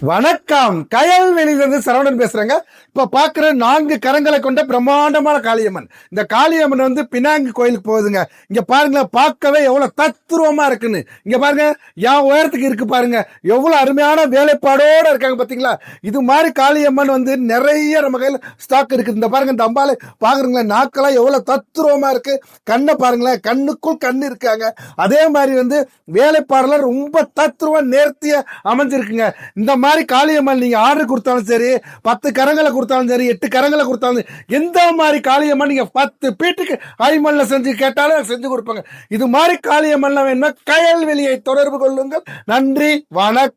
வணக்கம். கயல்வெளியிலிருந்து சரவணன் பேசுறேங்க. இப்ப பாக்குற 4 கரங்களை கொண்ட பிரம்மாண்டமான காளியம்மன். இந்த காளியம்மன் வந்து பினாங்கு கோயிலுக்கு போகுதுங்க. இங்க பாருங்களேன், பார்க்கவே எவ்வளவு தத்ரூபமா இருக்குன்னு. இங்க பாருங்க, என் உயரத்துக்கு இருக்கு பாருங்க. எவ்வளவு அருமையான வேலைப்பாடோட இருக்காங்க பாத்தீங்களா. இது மாதிரி காளியம்மன் வந்து நிறைய நம்ம கையில ஸ்டாக் இருக்கு. இந்த பாருங்க, இந்த அம்பாலை பாக்குறீங்களா, நாக்கெல்லாம் எவ்வளவு தத்ரூபமா இருக்கு. கண்ணை பாருங்களேன், கண்ணுக்குள் கண்ணு இருக்காங்க. அதே மாதிரி வந்து வேலைப்பாடுலாம் ரொம்ப தத்ரூபம் நேர்த்தியா அமைஞ்சிருக்குங்க. இந்த மாதிரி காளியம்மன் நீங்க ஆர்டர் கொடுத்தாலும் சரி, 10 கரங்களை கொடுத்தாலும் சரி, 8 கரங்களை கொடுத்தாலும், எந்த மாதிரி காளியம்மன் நீங்க 10 பீட்டுக்கு ஐமன்ல செஞ்சு கேட்டாலும் செஞ்சு கொடுப்பாங்க. இது மாதிரி காளியம்மன் வேணும்னா கயல்வெளியை தொடர்பு கொள்ளுங்கள். நன்றி, வணக்கம்.